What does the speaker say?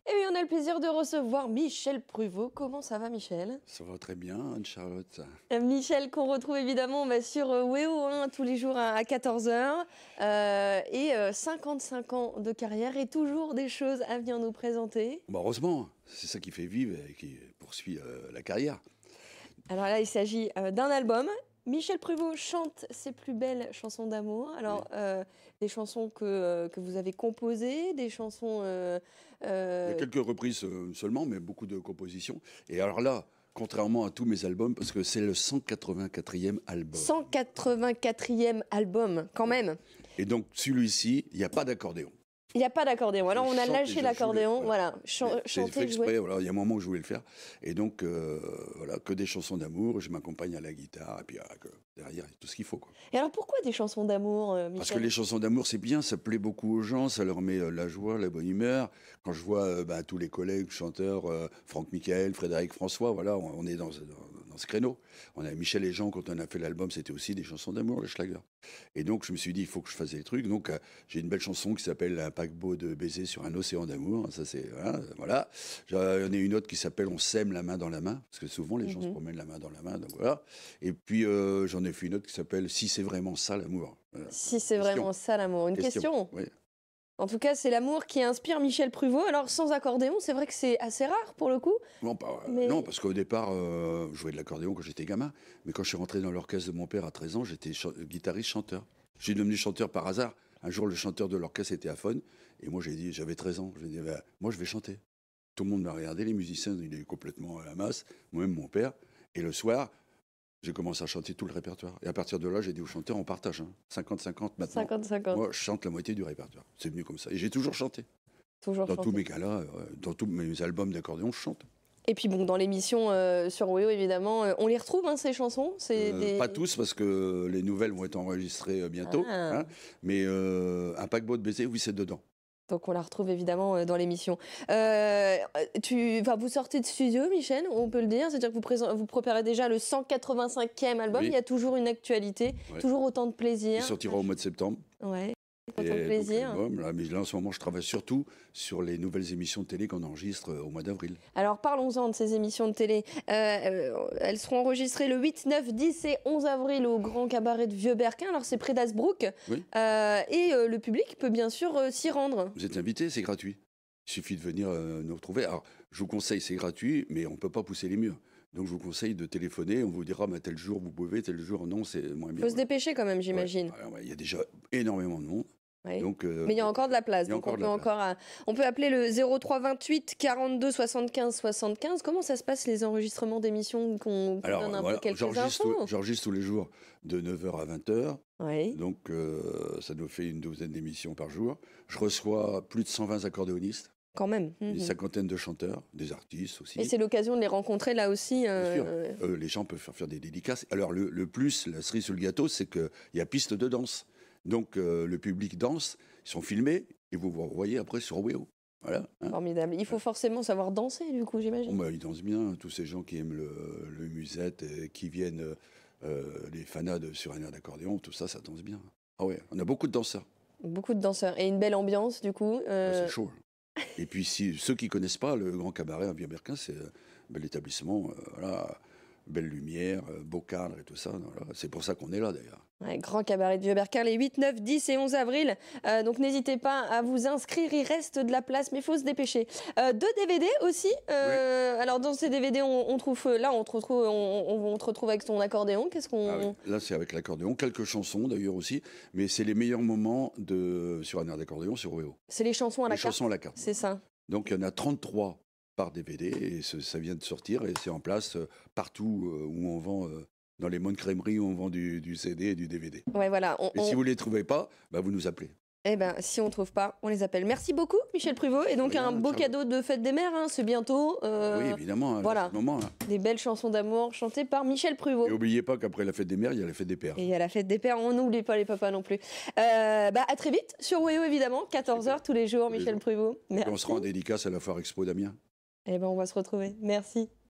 Et oui, on a le plaisir de recevoir Michel Pruvot. Comment ça va, Michel? Ça va très bien, Anne-Charlotte. Michel, qu'on retrouve évidemment sur WEO tous les jours à 14 h. 55 ans de carrière et toujours des choses à venir nous présenter. Bon, heureusement, c'est ça qui fait vivre et qui poursuit la carrière. Alors là, il s'agit d'un album. Michel Pruvot chante ses plus belles chansons d'amour. Alors, des chansons que vous avez composées, des chansons... Il y a quelques reprises seulement, mais beaucoup de compositions. Et alors là, contrairement à tous mes albums, parce que c'est le 184e album. 184e album, quand même. Et donc, celui-ci, il n'y a pas d'accordéon. Il n'y a pas d'accordéon. Alors, on a lâché l'accordéon. Voilà. J'ai Chanter, fait exprès, jouer. voilà, il y a un moment où je voulais le faire. Et donc, voilà, que des chansons d'amour. Je m'accompagne à la guitare. Et puis, derrière, il y a tout ce qu'il faut, quoi. Et alors, pourquoi des chansons d'amour, Michel? Parce que les chansons d'amour, c'est bien, ça plaît beaucoup aux gens, ça leur met la joie, la bonne humeur. Quand je vois tous les collègues chanteurs, Franck Michael, Frédéric François, voilà, on est dans ce créneau. On a Michel et Jean, quand on a fait l'album, c'était aussi des chansons d'amour, les schlagers. Et donc, je me suis dit, il faut que je fasse des trucs. Donc, j'ai une belle chanson qui s'appelle Un paquebot de baisers sur un océan d'amour. Ça, c'est, voilà. J'en ai une autre qui s'appelle On s'aime la main dans la main. Parce que souvent, les gens se promènent la main dans la main. Donc, voilà. Et puis, j'en ai fait une autre qui s'appelle Si c'est vraiment ça l'amour. Si c'est vraiment ça l'amour. Une question. Oui. En tout cas, c'est l'amour qui inspire Michel Pruvot. Alors, sans accordéon, c'est vrai que c'est assez rare pour le coup. Non, non, parce qu'au départ, je jouais de l'accordéon quand j'étais gamin. Mais quand je suis rentré dans l'orchestre de mon père à 13 ans, j'étais guitariste-chanteur. J'ai devenu chanteur par hasard. Un jour, le chanteur de l'orchestre était aphone. Et moi, j'ai dit, j'avais 13 ans. J'ai dit, moi, je vais chanter. Tout le monde m'a regardé, les musiciens, il est complètement à la masse. Moi-même, mon père. Et le soir, j'ai commencé à chanter tout le répertoire. Et à partir de là, j'ai dit aux chanteurs, on partage. 50-50 maintenant. 50-50. Moi, je chante la moitié du répertoire. C'est venu comme ça. Et j'ai toujours chanté. Toujours Dans chanté. tous mes cas-là, dans tous mes albums d'accordéon, je chante. Et puis bon, dans l'émission sur WEO, évidemment, on les retrouve, ces chansons. Pas tous, parce que les nouvelles vont être enregistrées bientôt. Mais Un paquebot de baisers, oui, c'est dedans. Donc on la retrouve évidemment dans l'émission. Vous sortez de studio, Michel, on peut le dire. C'est-à-dire que vous préparez déjà le 185e album. Oui. Il y a toujours une actualité, toujours autant de plaisir. Il sortira au mois de septembre. Ouais. Autant de plaisir. Mais là, en ce moment, je travaille surtout sur les nouvelles émissions de télé qu'on enregistre au mois d'avril. Alors, parlons-en de ces émissions de télé. Elles seront enregistrées le 8, 9, 10 et 11 avril au Grand Cabaret de Vieux-Berquin. Alors, c'est près d'Hasbrook. Oui. Le public peut bien sûr s'y rendre. Vous êtes invité, c'est gratuit. Il suffit de venir nous retrouver. Alors, je vous conseille, c'est gratuit, mais on ne peut pas pousser les murs. Donc, je vous conseille de téléphoner. On vous dira, tel jour, vous pouvez, tel jour, non, c'est moins bien. Il faut se dépêcher quand même, j'imagine. Ouais, il y a déjà énormément de monde. Oui. Donc, mais il y a encore de la place. Donc on peut appeler le 03 28 42 75 75. Comment ça se passe, les enregistrements d'émissions qu'on donne un peu quelques infos? J'enregistre tous les jours de 9h à 20h. Oui. Donc ça nous fait une douzaine d'émissions par jour. Je reçois plus de 120 accordéonistes. Quand même. Une cinquantaine de chanteurs, des artistes aussi. Et c'est l'occasion de les rencontrer là aussi. Bien sûr. Les gens peuvent faire des dédicaces. Alors le plus, la cerise sur le gâteau, c'est qu'il y a piste de danse. Donc le public danse, ils sont filmés et vous revoyez après sur WEO. Voilà. Formidable. Il faut forcément savoir danser, du coup, j'imagine. Ils dansent bien. Tous ces gens qui aiment le musette, qui viennent, les fanades sur un air d'accordéon, tout ça, ça danse bien. Ah ouais, on a beaucoup de danseurs. Beaucoup de danseurs. Et une belle ambiance, du coup. C'est chaud. Et puis, ceux qui ne connaissent pas, le Grand Cabaret à Vieux-Berquin, c'est un bel établissement. Voilà. Belle lumière, beau cadre et tout ça. Voilà. C'est pour ça qu'on est là, d'ailleurs. Ouais, Grand Cabaret de Vieux-Berquin, les 8, 9, 10 et 11 avril. Donc, n'hésitez pas à vous inscrire. Il reste de la place, mais il faut se dépêcher. 2 DVD aussi. Oui. Alors, dans ces DVD, on te retrouve avec ton accordéon. Qu'est-ce qu'on... Là, c'est avec l'accordéon. Quelques chansons, d'ailleurs, aussi. Mais c'est les meilleurs moments sur un air d'accordéon sur WEO. C'est les chansons à la carte. Les chansons à la carte. C'est ça. Donc, il y en a 33 par DVD, et ça vient de sortir, et c'est en place partout où on vend, dans les bonnes crèmeries où on vend du CD et du DVD. Ouais, voilà. Et si vous ne les trouvez pas, vous nous appelez. Eh bien, si on ne trouve pas, on les appelle. Merci beaucoup, Michel Pruvot. Et donc, un beau cadeau de Fête des Mères, c'est bientôt. Oui, évidemment, voilà. À ce moment. Des belles chansons d'amour chantées par Michel Pruvot. Et n'oubliez pas qu'après la Fête des Mères, il y a la Fête des Pères. Et il y a la Fête des Pères, on n'oublie pas les papas non plus. À très vite, sur WEO, évidemment, 14h tous les jours, Michel Pruvot. Merci. Et on sera en dédicace à la Foire Expo d'Amiens. Eh bien, on va se retrouver. Merci.